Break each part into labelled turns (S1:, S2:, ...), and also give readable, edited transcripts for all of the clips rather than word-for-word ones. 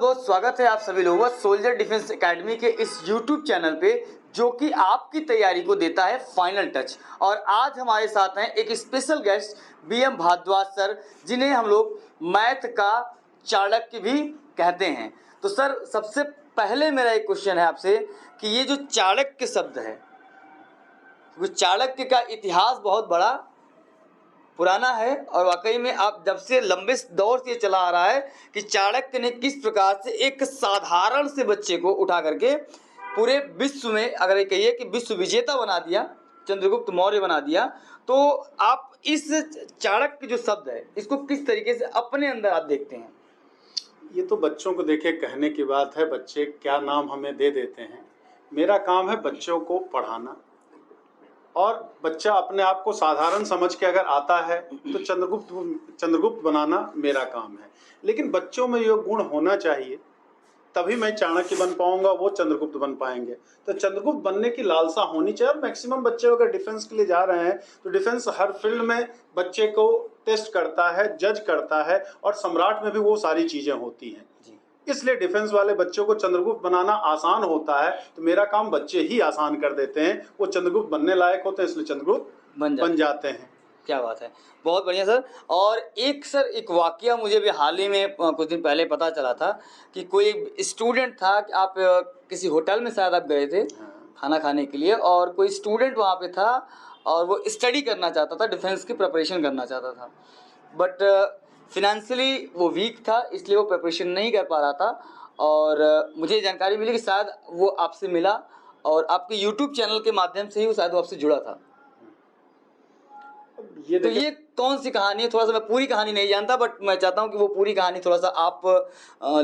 S1: बहुत स्वागत है आप सभी लोगों का सोल्जर डिफेंस एकेडमी के इस यूट्यूब चैनल पे, जो कि आपकी तैयारी को देता है फाइनल टच। और आज हमारे साथ हैं एक special guest B M Bhardwaj sir, जिन्हें हम लोग मैथ का चाणक्य भी कहते हैं। तो सर, सबसे पहले मेरा एक क्वेश्चन है आपसे कि ये जो चाणक्य शब्द है, वो चाणक्य का इतिहास बहुत बड़ा पुराना है और वाकई में आप जब से लंबे दौर से चला आ रहा है कि चाणक्य ने किस प्रकार से एक साधारण से बच्चे को उठा करके पूरे विश्व में, अगर ये कहिए कि विश्व विजेता बना दिया, चंद्रगुप्त मौर्य बना दिया। तो आप इस चाणक्य जो शब्द है, इसको किस तरीके से अपने अंदर आप देखते हैं?
S2: ये तो बच्चों को देखे कहने की बात है, बच्चे क्या नाम हमें दे देते हैं। मेरा काम है बच्चों को पढ़ाना, और बच्चा अपने आप को साधारण समझ के अगर आता है तो चंद्रगुप्त बनाना मेरा काम है। लेकिन बच्चों में ये गुण होना चाहिए, तभी मैं चाणक्य बन पाऊंगा, वो चंद्रगुप्त बन पाएंगे। तो चंद्रगुप्त बनने की लालसा होनी चाहिए। और मैक्सिमम बच्चे अगर डिफेंस के लिए जा रहे हैं तो डिफेंस हर फील्ड में बच्चे को टेस्ट करता है, जज करता है, और सम्राट में भी वो सारी चीजें होती हैं। इसलिए डिफेंस वाले बच्चों को चंद्रगुप्त बनाना आसान होता है, तो मेरा काम बच्चे ही आसान कर देते हैं। वो चंद्रगुप्त बनने लायक होते हैं, इसलिए चंद्रगुप्त बन जाते हैं।
S1: क्या बात है, बहुत बढ़िया सर। और एक वाकया मुझे भी हाल ही में कुछ दिन पहले पता चला था कि कोई स्टूडेंट था कि आप किसी होटल में शायद आप गए थे खाना खाने के लिए, और कोई स्टूडेंट वहाँ पे था और वो स्टडी करना चाहता था, डिफेंस की प्रिपरेशन करना चाहता था, बट फिनेंशियली वो वीक था, इसलिए वो प्रिपरेशन नहीं कर पा रहा था। और मुझे जानकारी मिली कि शायद वो आपसे मिला और आपके यूट्यूब चैनल के माध्यम से ही वो शायद वो आपसे जुड़ा था। तो ये कौन सी कहानी है? थोड़ा सा, मैं पूरी कहानी नहीं जानता, बट मैं चाहता हूँ कि वो पूरी कहानी थोड़ा सा आप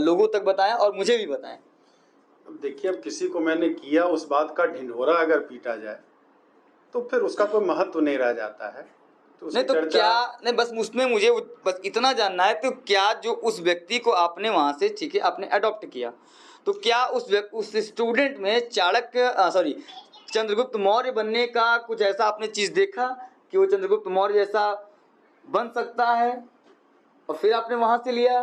S1: लोगों तक बताएं और मुझे भी बताएं।
S2: अब देखिए, अब किसी को मैंने किया उस बात का ढिंढोरा अगर पीटा जाए तो फिर उसका कोई महत्व नहीं रह जाता है। तो
S1: नहीं, तो क्या नहीं, बस उसमें मुझे बस इतना जानना है, तो क्या जो उस व्यक्ति को आपने वहाँ से, ठीक है, आपने अडॉप्ट किया, तो क्या उस स्टूडेंट में चंद्रगुप्त मौर्य बनने का कुछ ऐसा आपने चीज़ देखा कि वो चंद्रगुप्त मौर्य जैसा बन सकता है, और फिर आपने वहाँ से लिया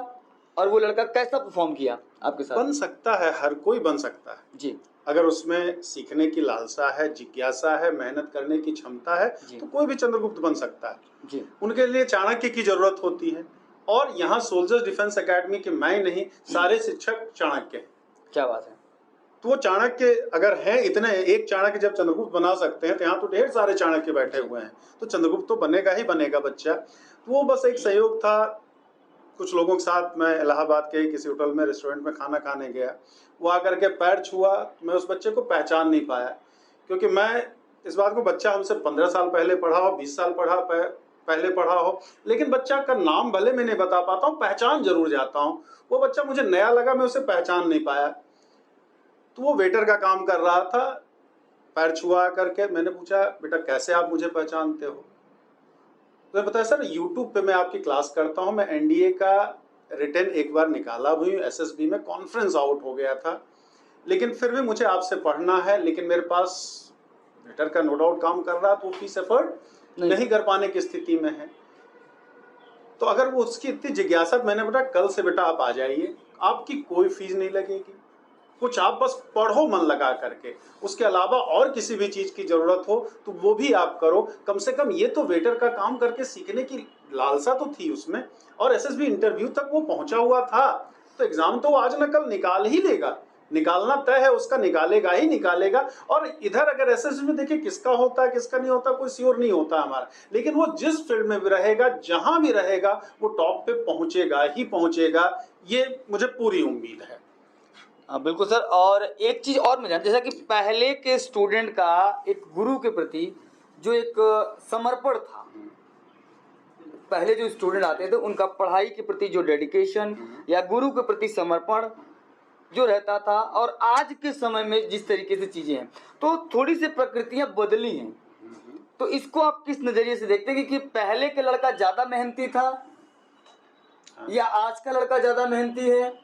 S1: और वो लड़का कैसा परफॉर्म किया आपके साथ?
S2: बन सकता है, हर कोई बन सकता है
S1: जी।
S2: अगर उसमें सीखने की लालसा है, जिज्ञासा है, मेहनत करने की क्षमता है, तो कोई भी चंद्रगुप्त बन सकता है
S1: जी।
S2: उनके लिए चाणक्य की जरूरत होती है। और यहाँ सोल्जर्स डिफेंस एकेडमी के मैं नहीं, सारे शिक्षक चाणक्य हैं।
S1: क्या बात है।
S2: तो वो चाणक्य अगर हैं इतने, एक चाणक्य जब चंद्रगुप्त बना सकते हैं, तो यहाँ तो ढेर सारे चाणक्य बैठे हुए हैं, तो चंद्रगुप्त तो बनेगा ही बनेगा बच्चा। तो वो बस एक सहयोग था। कुछ लोगों के साथ मैं इलाहाबाद के किसी होटल में, रेस्टोरेंट में खाना खाने गया। वो आकर के पैर छुआ, मैं उस बच्चे को पहचान नहीं पाया, क्योंकि मैं इस बात को, बच्चा हमसे 15 साल पहले पढ़ा हो, 20 साल पहले पढ़ा हो, लेकिन बच्चा का नाम भले मैं नहीं बता पाता हूँ, पहचान जरूर जाता हूँ। वो बच्चा मुझे नया लगा, मैं उसे पहचान नहीं पाया। तो वो वेटर का काम कर रहा था, पैर छुआ करके मैंने पूछा, बेटा कैसे आप मुझे पहचानते हो? तो बताया, सर यूट्यूब पे मैं आपकी क्लास करता हूँ, मैं एनडीए का रिटन एक बार निकाला भी हूँ, एसएसबी में कॉन्फ्रेंस आउट हो गया था, लेकिन फिर भी मुझे आपसे पढ़ना है, लेकिन मेरे पास वेटर का नो डाउट काम कर रहा, तो फीस एफर्ट नहीं कर पाने की स्थिति में है। तो अगर वो उसकी इतनी जिज्ञासा, मैंने बेटा कल से बेटा आप आ जाइए, आपकी कोई फीस नहीं लगेगी, कुछ आप बस पढ़ो मन लगा करके, उसके अलावा और किसी भी चीज की जरूरत हो तो वो भी आप करो। कम से कम ये तो वेटर का काम करके सीखने की लालसा तो थी उसमें, और एसएसबी इंटरव्यू तक वो पहुंचा हुआ था। तो एग्जाम तो आज न कल निकाल ही लेगा, निकालना तय है उसका, निकालेगा ही निकालेगा। और इधर अगर एसएसबी में देखिए किसका होता है किसका नहीं होता, कोई श्योर नहीं होता हमारा, लेकिन वो जिस फील्ड में भी रहेगा, जहां भी रहेगा, वो टॉप पे पहुंचेगा ही पहुंचेगा, ये मुझे पूरी उम्मीद है।
S1: बिल्कुल सर। और एक चीज़ और मैं जानता, जैसा कि पहले के स्टूडेंट का एक गुरु के प्रति जो एक समर्पण था, पहले जो स्टूडेंट आते थे उनका पढ़ाई के प्रति जो डेडिकेशन या गुरु के प्रति समर्पण जो रहता था, और आज के समय में जिस तरीके से चीज़ें हैं, तो थोड़ी सी प्रकृतियां बदली हैं। तो इसको आप किस नज़रिए से देखते हैं कि पहले का लड़का ज़्यादा मेहनती था या आज का लड़का ज़्यादा मेहनती है,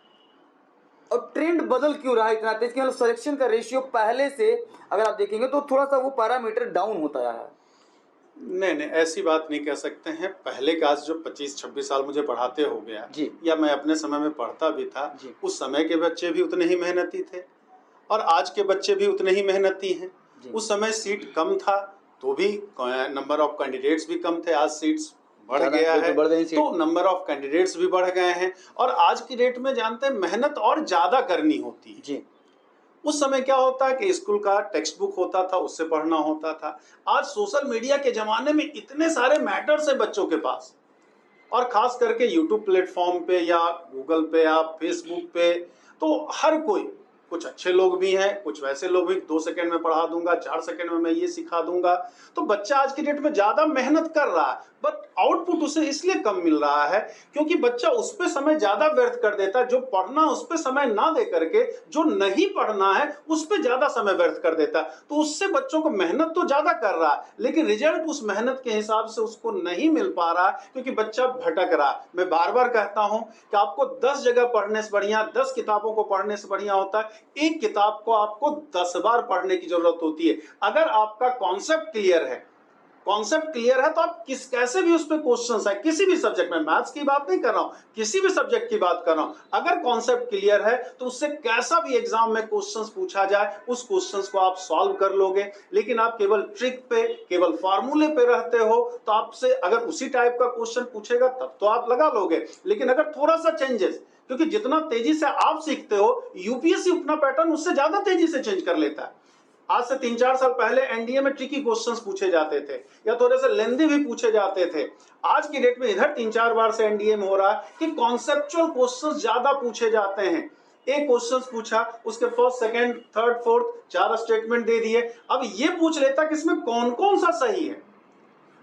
S1: और ट्रेंड बदल क्यों रहा है इतना तेज कि मतलब सिलेक्शन का रेशियो पहले से अगर आप देखेंगे तो थोड़ा सा वो पैरामीटर डाउन होता है?
S2: नहीं नहीं, ऐसी बात नहीं कह सकते हैं। पहले का आज जो 25-26 साल मुझे पढ़ाते हो गया
S1: जी।
S2: या मैं अपने समय में पढ़ता भी था,
S1: जी।
S2: उस समय के बच्चे भी उतने ही मेहनती थे और आज के बच्चे भी उतने ही मेहनती हैं।
S1: जी।
S2: उस समय सीट कम था तो भी नंबर ऑफ कैंडिडेट्स भी कम थे, आज सीट्स बढ़ गया है तो नंबर ऑफ कैंडिडेट्स भी बढ़ गए हैं। और आज की डेट में जानते हैं मेहनत और ज्यादा करनी होती है
S1: जी।
S2: उस समय क्या होता है कि स्कूल का टेक्स्ट बुक होता था, उससे पढ़ना होता था। आज सोशल मीडिया के जमाने में इतने सारे मैटर्स है बच्चों के पास, और खास करके यूट्यूब प्लेटफॉर्म पे या गूगल पे या फेसबुक पे, तो हर कोई, कुछ अच्छे लोग भी हैं, कुछ वैसे लोग भी 2 सेकंड में पढ़ा दूंगा, 4 सेकंड में मैं ये सिखा दूंगा। तो बच्चा आज की डेट में ज्यादा मेहनत कर रहा है, बट आउटपुट उसे इसलिए कम मिल रहा है क्योंकि बच्चा उस पे समय ज्यादा व्यर्थ कर देता है। जो पढ़ना उस पे समय ना दे करके जो नहीं पढ़ना है उस पे ज्यादा समय व्यर्थ कर देता है। तो उससे बच्चों को मेहनत तो ज्यादा कर रहा है लेकिन रिजल्ट उस मेहनत के हिसाब से उसको नहीं मिल पा रहा है क्योंकि बच्चा भटक रहा है। मैं बार बार कहता हूं कि आपको 10 जगह पढ़ने से बढ़िया, 10 किताबों को पढ़ने से बढ़िया होता है एक किताब को आपको 10 बार पढ़ने की जरूरत होती है। अगर आपका कॉन्सेप्ट क्लियर है, तो आप कैसे भी उस पे क्वेश्चंस है, किसी भी सब्जेक्ट में, मैथ्स की बात नहीं कर रहा हूं, किसी भी सब्जेक्ट की बात कर रहा हूं, अगर कॉन्सेप्ट क्लियर है तो उससे कैसा भी एग्जाम में क्वेश्चंस पूछा जाए उस क्वेश्चंस को आप सॉल्व कर लोगे। लेकिन आप केवल ट्रिक पे, केवल फार्मूले पे रहते हो तो आपसे अगर उसी टाइप का क्वेश्चन पूछेगा तब तो आप लगा लोगे। लेकिन अगर थोड़ा सा चेंजेस, क्योंकि जितना तेजी से आप सीखते हो यूपीएससी अपना पैटर्न उससे ज्यादा तेजी से चेंज कर लेता है। आज से 3-4 साल पहले एनडीए में ट्रिकी क्वेश्चंस पूछे जाते थे या थोड़े से लेंदी भी पूछे जाते थे। आज की डेट में इधर 3-4 बार से एनडीए में हो रहा है कि कॉन्सेप्चुअल क्वेश्चंस ज्यादा पूछे जाते हैं। एक क्वेश्चंस पूछा, उसके first, second, third, fourth 4 statement दे दिए। अब ये पूछ लेता कि इसमें कौन कौन सा सही है।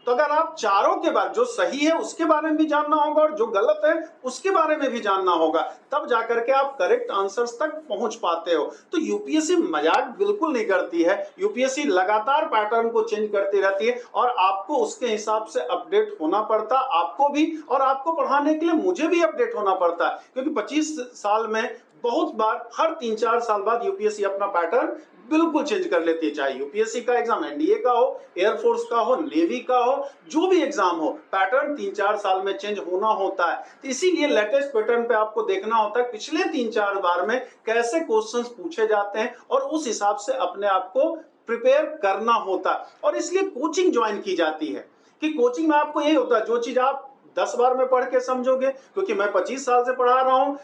S2: तो अगर आप चारों के बारे, जो सही है उसके बारे में भी जानना होगा और जो गलत है उसके बारे में भी जानना होगा, तब जाकर के आप करेक्ट आंसर्स तक पहुंच पाते हो। तो यूपीएससी मजाक बिल्कुल नहीं करती है, यूपीएससी लगातार पैटर्न को चेंज करती रहती है और आपको उसके हिसाब से अपडेट होना पड़ता, आपको भी, और आपको पढ़ाने के लिए मुझे भी अपडेट होना पड़ता है क्योंकि 25 साल में बहुत बार हर 3-4 साल बाद यूपीएससी अपना पैटर्न बिल्कुल चेंज कर लेती है। चाहे यूपीएससी का एग्जाम एनडीए का हो, एयरफोर्स का हो, नेवी का हो, जो भी एग्जाम हो, पैटर्न 3-4 साल में चेंज होना होता है। तो इसीलिए लेटेस्ट पैटर्न पे आपको देखना होता है पिछले 3-4 बार में कैसे क्वेश्चंस पूछे जाते हैं और उस हिसाब से अपने आप को प्रिपेयर करना होता है। और इसलिए कोचिंग ज्वाइन की जाती है कि कोचिंग में आपको यही होता है जो चीज आप 10 बार में पढ़ के समझोगे, क्योंकि मैं 25 साल से पढ़ा रहा हूं,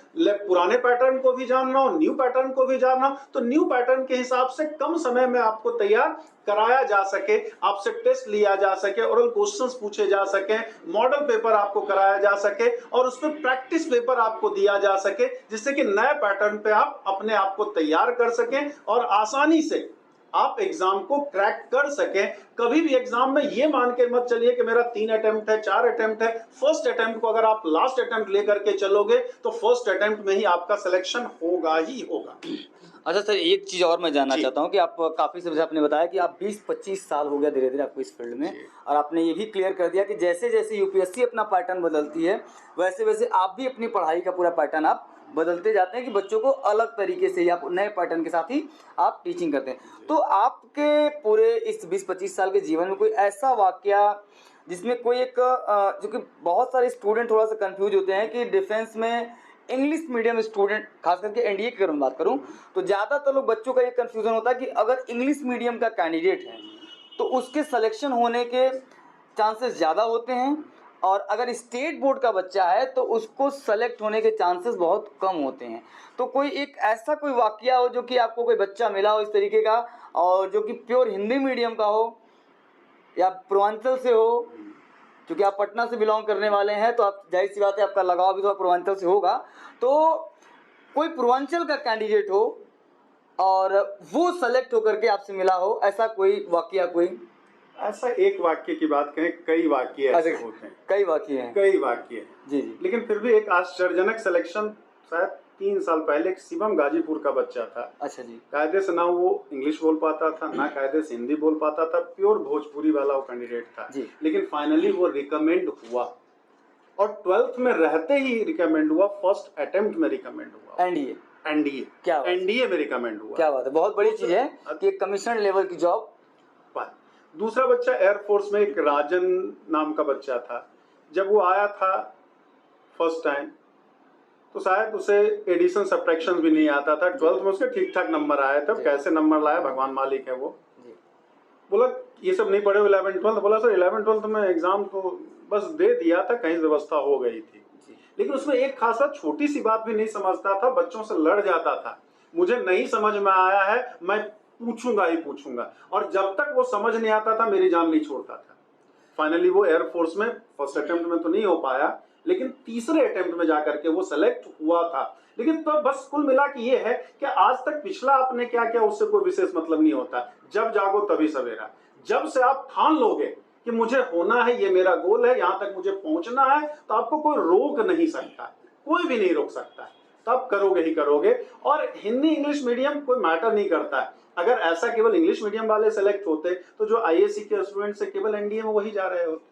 S2: पुराने पैटर्न को भी जान रहा हूं, न्यू पैटर्न को भी जान रहा हूं, तो न्यू पैटर्न के हिसाब से कम समय में आपको तैयार कराया जा सके, आपसे टेस्ट लिया जा सके, ओरल क्वेश्चंस पूछे जा सके, मॉडल पेपर आपको कराया जा सके और उस पर प्रैक्टिस पेपर आपको दिया जा सके, जिससे कि नए पैटर्न पे आप अपने आप को तैयार कर सकें और आसानी से आप एग्जाम को क्रैक कर सकें। कभी भी एग्जाम में ये मान के मत चलिए कि मेरा 3 अटेम्प्ट है, 4 अटेम्प्ट है। फर्स्ट अटेम्प्ट को अगर आप लास्ट अटेम्प्ट लेकर के चलोगे तो फर्स्ट अटेम्प्ट में ही आपका सिलेक्शन होगा ही होगा।
S1: अच्छा सर, एक चीज़ और मैं जानना चाहता हूँ कि आप काफ़ी समय से आपने बताया कि आप 20-25 साल हो गया धीरे धीरे आपको इस फील्ड में, और आपने ये भी क्लियर कर दिया कि जैसे जैसे यूपीएससी अपना पैटर्न बदलती है वैसे वैसे आप भी अपनी पढ़ाई का पूरा पैटर्न आप बदलते जाते हैं कि बच्चों को अलग तरीके से या नए पैटर्न के साथ ही आप टीचिंग करते हैं। तो आपके पूरे इस 20-25 साल के जीवन में कोई ऐसा वाकया जिसमें कोई एक जो कि बहुत सारे स्टूडेंट थोड़ा सा कंफ्यूज होते हैं कि डिफेंस में इंग्लिश मीडियम स्टूडेंट, खास करके एनडीए की अगर मैं बात करूं तो ज़्यादातर लोग बच्चों का ये कन्फ्यूज़न होता है कि अगर इंग्लिश मीडियम का कैंडिडेट है तो उसके सिलेक्शन होने के चांसेस ज़्यादा होते हैं, और अगर स्टेट बोर्ड का बच्चा है तो उसको सेलेक्ट होने के चांसेस बहुत कम होते हैं। तो कोई एक ऐसा कोई वाकया हो जो कि आपको कोई बच्चा मिला हो इस तरीके का, और जो कि प्योर हिंदी मीडियम का हो या पूर्वांचल से हो, क्योंकि आप पटना से बिलोंग करने वाले हैं तो आप जाहिर सी बात है आपका लगाव भी तो पूर्वांचल से होगा, तो कोई पूर्वांचल का कैंडिडेट हो और वो सेलेक्ट होकर के आपसे मिला हो, ऐसा कोई वाकया? कोई
S2: ऐसा एक वाक्य की बात कहें, कई वाक्य ऐसे होते हैं,
S1: कई वाक्य हैं,
S2: कई वाक्य हैं
S1: जी जी।
S2: लेकिन फिर भी एक आश्चर्यजनक सिलेक्शन शायद 3 साल पहले एक शिवम गाजीपुर का बच्चा था।
S1: अच्छा जी।
S2: कायदे से ना वो इंग्लिश बोल पाता था, ना कायदे से हिंदी बोल पाता था, प्योर भोजपुरी वाला वो कैंडिडेट था
S1: जी।
S2: लेकिन फाइनली वो रिकमेंड हुआ और 12th में रहते ही रिकमेंड हुआ, फर्स्ट अटेम्प्ट में रिकमेंड हुआ। एनडीए
S1: क्या
S2: एनडीए में रिकमेंड हुआ।
S1: क्या बात है, बहुत बड़ी चीज है कि एक कमीशन लेवल की जॉब।
S2: दूसरा बच्चा एयरफोर्स में, एक राजन नाम का बच्चा था। जब वो आया था फर्स्ट टाइम तो शायद उसे एडिशन सब्ट्रैक्शन भी नहीं आता था। 12th में उसके ठीक ठाक नंबर आए थे, कैसे नंबर लाया भगवान मालिक है वो। बोला ये सब नहीं पढ़े 11th 12th। बोला सर 11th 12th में एग्जाम तो बस दे दिया था, कहीं व्यवस्था हो गई थी। लेकिन उसमें एक खासा छोटी सी बात भी नहीं समझता था, बच्चों से लड़ जाता था। मुझे नहीं समझ में आया है, मैं पूछूंगा ही पूछूंगा, और जब तक वो समझ नहीं आता था मेरी जान नहीं छोड़ता था। फाइनली वो एयरफोर्स में फर्स्ट अटेम्प्ट में तो नहीं हो पाया, लेकिन तीसरे अटेम्प्ट में जाकर के वो सेलेक्ट हुआ था। लेकिन तो बस कुल मिला कि ये है कि आज तक पिछला आपने क्या किया उससे कोई विशेष मतलब नहीं होता। जब जागो तभी सवेरा। जब से आप ठान लोगे कि मुझे होना है, ये मेरा गोल है, यहां तक मुझे पहुंचना है, तो आपको कोई रोक नहीं सकता, कोई भी नहीं रोक सकता। तो आप करोगे ही करोगे। और हिंदी इंग्लिश मीडियम कोई मैटर नहीं करता है। अगर ऐसा केवल इंग्लिश मीडियम वाले सेलेक्ट होते तो जो आईएससी के स्टूडेंट से केवल एनडीए में वही जा रहे होते,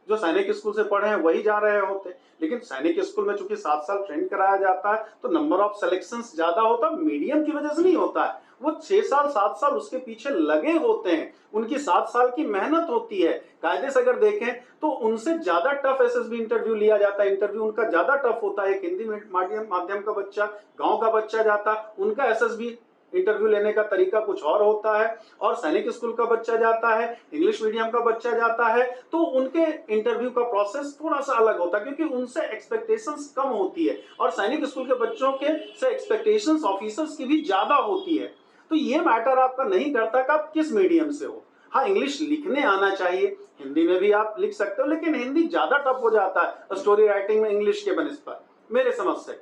S2: जो सैनिक स्कूल से पढ़े हैं वही जा रहे होते। लेकिन सैनिक स्कूल में चूंकि 7 साल ट्रेन कराया जाता है तो नंबर ऑफ सिलेक्शंस ज्यादा होता है, मीडियम की वजह से नहीं होता है। वो 6 साल 7 साल उसके पीछे लगे होते हैं, उनकी 7 साल की मेहनत होती है। कायदे से अगर देखें तो उनसे ज्यादा टफ एसएसबी इंटरव्यू लिया जाता है, इंटरव्यू उनका ज्यादा टफ होता है। एक हिंदी माध्यम का बच्चा, गांव का बच्चा जाता, उनका एसएसबी इंटरव्यू लेने का तरीका कुछ और होता है, और सैनिक स्कूल का बच्चा जाता है, इंग्लिश मीडियम का बच्चा जाता है, तो उनके इंटरव्यू का प्रोसेस थोड़ा सा अलग होता है, क्योंकि उनसे एक्सपेक्टेशंस कम होती है, और सैनिक स्कूल के बच्चों के से एक्सपेक्टेशंस ऑफिसर्स की भी ज्यादा होती है। तो ये मैटर आपका नहीं करता कि आप किस मीडियम से हो। हाँ, इंग्लिश लिखने आना चाहिए, हिंदी में भी आप लिख सकते हो, लेकिन हिंदी ज्यादा टफ हो जाता है स्टोरी राइटिंग में इंग्लिश के बनिस्बत, मेरे समझ से।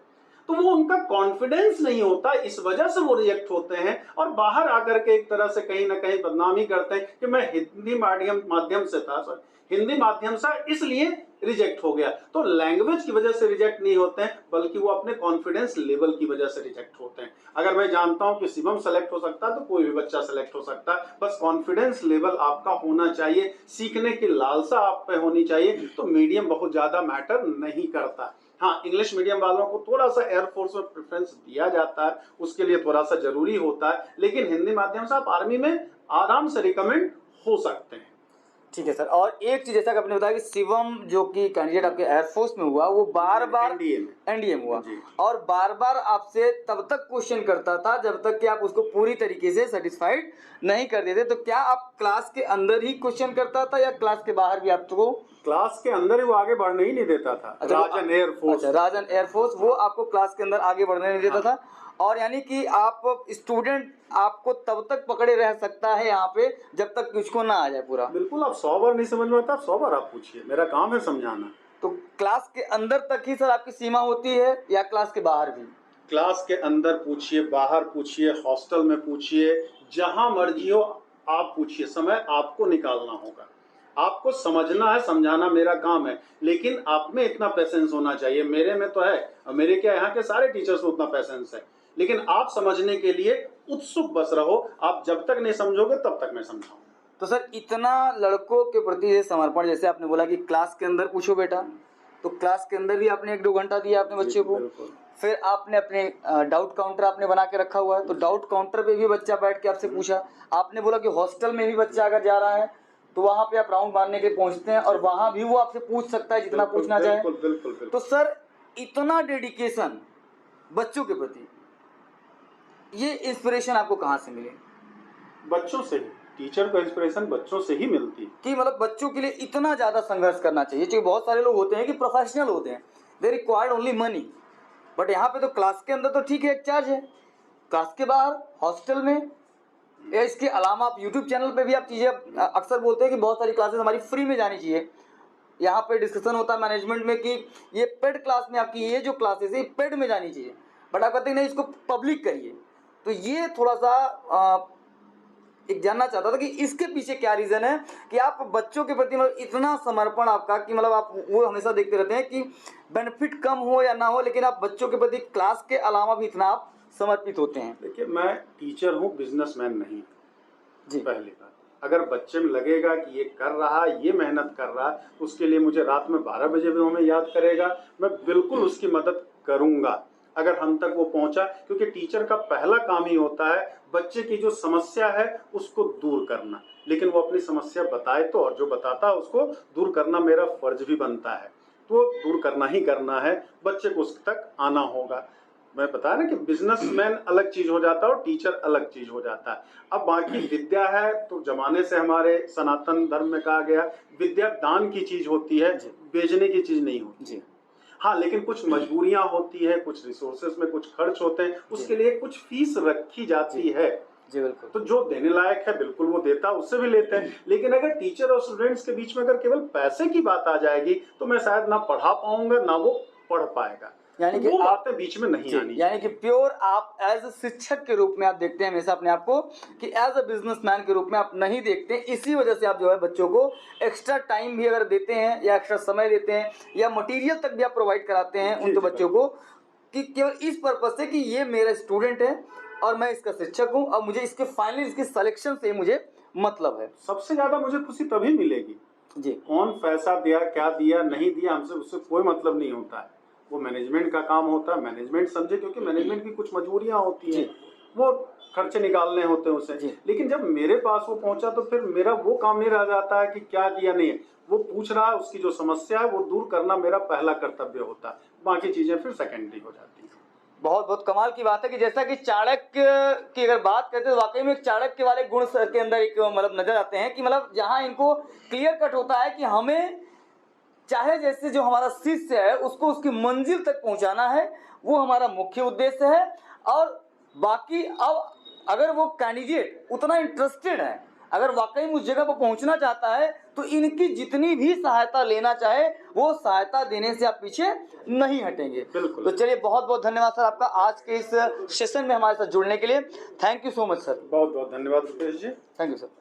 S2: तो वो उनका कॉन्फिडेंस नहीं होता, इस वजह से वो रिजेक्ट होते हैं, और बाहर आकर के एक तरह से कहीं ना कहीं बदनामी करते हैं कि मैं हिंदी माध्यम से था, हिंदी माध्यम से इसलिए रिजेक्ट हो गया। तो लैंग्वेज की वजह से रिजेक्ट नहीं होते हैं, बल्कि वो अपने कॉन्फिडेंस लेवल की वजह से रिजेक्ट होते हैं। अगर मैं जानता हूं कि शिवम सेलेक्ट हो सकता है तो कोई भी बच्चा सेलेक्ट हो सकता है। बस कॉन्फिडेंस लेवल आपका होना चाहिए, सीखने की लालसा आप पे होनी चाहिए, तो मीडियम बहुत ज्यादा मैटर नहीं करता। हाँ, इंग्लिश मीडियम वालों को थोड़ा सा एयरफोर्स में प्रेफरेंस दिया जाता है, उसके लिए थोड़ा सा जरूरी होता है, लेकिन हिंदी माध्यम से आप आर्मी में आराम से रिकमेंड हो सकते हैं।
S1: ठीक है सर। और एक चीज जैसा कि आपने बताया कि शिवम जो कि कैंडिडेट आपके एयरफोर्स में हुआ, वो बार बार एनडीए में हुआ, और बार बार आपसे तब तक क्वेश्चन करता था जब तक कि आप उसको पूरी तरीके से सेटिस्फाइड नहीं कर देते। तो क्या आप क्लास के अंदर ही क्वेश्चन करता था या क्लास के बाहर भी आपको?
S2: क्लास के अंदर ही वो आगे बढ़ने ही नहीं देता था। राजन एयरफोर्स,
S1: राजन एयरफोर्स, वो आपको क्लास के अंदर आगे बढ़ने नहीं देता था। और यानी कि आप स्टूडेंट आपको तब तक पकड़े रह सकता है यहाँ पे जब तक कुछ ना आ जाए पूरा।
S2: बिल्कुल, आप 100 बार नहीं समझ में आता, 100 बार आप पूछिए, मेरा काम है समझाना।
S1: तो क्लास के अंदर तक ही सर आपकी सीमा होती है या क्लास के बाहर भी?
S2: क्लास के अंदर पूछिए, बाहर पूछिए, हॉस्टल में पूछिए, जहां मर्जी हो आप पूछिए, समय आपको निकालना होगा। आपको समझना है, समझाना मेरा काम है, लेकिन आप में इतना पेशेंस होना चाहिए। मेरे में तो है, मेरे क्या यहाँ के सारे टीचर्स में उतना पेशेंस है, लेकिन आप समझने के लिए उत्सुक बस रहो। आप जब तक नहीं समझोगे तब तक मैं समझाऊंगा।
S1: तो सर इतना लड़कों के प्रति समर्पण, जैसे आपने बोला कि क्लास के अंदर पूछो बेटा, तो क्लास के अंदर भी आपने 1-2 घंटा दिया अपने बच्चे को। फिर आपने अपने डाउट काउंटर आपने बना के रखा हुआ है, तो डाउट काउंटर पे भी बच्चा बैठ के आपसे पूछा। आपने बोला कि हॉस्टल में भी बच्चा अगर जा रहा है तो वहाँ पे आप राउंड मारने के पहुँचते हैं, और वहाँ भी वो आपसे पूछ सकता है जितना पूछना चाहे। तो सर इतना डेडिकेशन बच्चों के प्रति, ये इंस्पिरेशन आपको कहाँ से मिले?
S2: बच्चों से ही। टीचर को इंस्पिरेशन बच्चों से ही मिलती है
S1: कि मतलब बच्चों के लिए इतना ज़्यादा संघर्ष करना चाहिए। क्योंकि बहुत सारे लोग होते हैं कि प्रोफेशनल होते हैं, they required only money, but यहाँ पे तो क्लास के अंदर तो ठीक है एक चार्ज है, क्लास के बाहर हॉस्टल में, या इसके अलावा आप यूट्यूब चैनल पे भी आप चीज़ें अक्सर बोलते हैं कि बहुत सारी क्लासेस हमारी फ्री में जानी चाहिए। यहाँ पे डिस्कशन होता है मैनेजमेंट में कि ये पेड क्लास में आपकी ये जो क्लासेस है पेड में जानी चाहिए, बट आप कहते हैं नहीं इसको पब्लिक करिए। तो ये थोड़ा सा एक जानना चाहता था कि इसके पीछे क्या रीज़न है कि आप बच्चों के प्रति मतलब इतना समर्पण आपका, कि मतलब आप वो हमेशा देखते रहते हैं कि बेनिफिट कम हो या ना हो, लेकिन आप बच्चों के प्रति क्लास के अलावा भी इतना आप समर्पित होते हैं।
S2: देखिए, मैं टीचर हूँ, बिजनेसमैन नहीं
S1: जी।
S2: पहली बात, अगर बच्चे में लगेगा कि ये कर रहा है, ये मेहनत कर रहा है, उसके लिए मुझे रात में 12 बजे भी हमें याद करेगा, मैं बिल्कुल उसकी मदद करूँगा। अगर हम तक वो पहुंचा, क्योंकि टीचर का पहला काम ही होता है बच्चे की जो समस्या है उसको दूर करना, लेकिन वो अपनी समस्या बताए तो, और जो बताता है उसको दूर करना मेरा फर्ज भी बनता है, तो दूर करना ही करना है, बच्चे को उस तक आना होगा। मैं बताया ना कि बिजनेसमैन अलग चीज हो जाता है और टीचर अलग चीज हो जाता है। अब बाकी विद्या है तो जमाने से हमारे सनातन धर्म में कहा गया विद्या दान की चीज होती है, बेचने की चीज नहीं होती
S1: जी।
S2: हाँ, लेकिन कुछ मजबूरियां होती है, कुछ रिसोर्सेस में कुछ खर्च होते हैं, उसके लिए कुछ फीस रखी जाती है।
S1: जी बिल्कुल।
S2: तो जो देने लायक है बिल्कुल वो देता है, उससे भी लेते हैं। लेकिन अगर टीचर और स्टूडेंट्स के बीच में अगर केवल पैसे की बात आ जाएगी तो मैं शायद ना पढ़ा पाऊंगा ना वो पढ़ पाएगा,
S1: यानी
S2: तो
S1: कि
S2: वो बातें बीच में नहीं आनी।
S1: यानी कि प्योर आप एज अ शिक्षक के रूप में आप देखते हैं हमेशा अपने आप को कि एज अ बिजनेसमैन के रूप में आप नहीं देखते, इसी वजह से आप जो है बच्चों को एक्स्ट्रा टाइम भी अगर देते हैं या एक्स्ट्रा समय देते हैं या मटेरियल तक भी आप प्रोवाइड कराते हैं उनके बच्चों को, कि केवल इस पर्पज से कि ये मेरा स्टूडेंट है और मैं इसका शिक्षक हूँ और मुझे इसके फाइनली इसकी सिलेक्शन से मुझे मतलब है।
S2: सबसे ज्यादा मुझे खुशी तभी मिलेगी
S1: जी,
S2: कौन पैसा दिया, क्या दिया, नहीं दिया, हमसे उससे कोई मतलब नहीं होता है, वो मैनेजमेंट का काम होता है, मैनेजमेंट समझे, क्योंकि मैनेजमेंट की कुछ मजबूरियां होती हैं, वो खर्चे निकालने होते हैं उसे। लेकिन जब मेरे पास वो पहुंचा तो फिर मेरा वो काम नहीं रह जाता है कि क्या दिया नहीं है, वो पूछ रहा है, उसकी जो समस्या है वो दूर करना मेरा पहला कर्तव्य होता है, बाकी चीजें फिर सेकेंडरी हो जाती हैं।
S1: बहुत बहुत कमाल की बात है कि जैसा कि चाणक्य की अगर बात करते हैं तो वाकई में चाणक्य वाले गुण के अंदर एक मतलब नजर आते हैं कि मतलब जहां इनको क्लियर कट होता है कि हमें चाहे जैसे जो हमारा शिष्य है उसको उसकी मंजिल तक पहुंचाना है, वो हमारा मुख्य उद्देश्य है। और बाकी अब अगर वो कैंडिडेट उतना इंटरेस्टेड है, अगर वाकई में उस जगह पर पहुंचना चाहता है तो इनकी जितनी भी सहायता लेना चाहे वो सहायता देने से आप पीछे नहीं हटेंगे।
S2: बिल्कुल।
S1: तो चलिए बहुत बहुत धन्यवाद सर आपका आज के इस सेशन में हमारे साथ जुड़ने के लिए। Thank you so much sir.
S2: बहुत बहुत धन्यवाद Rupesh ji.
S1: Thank you sir.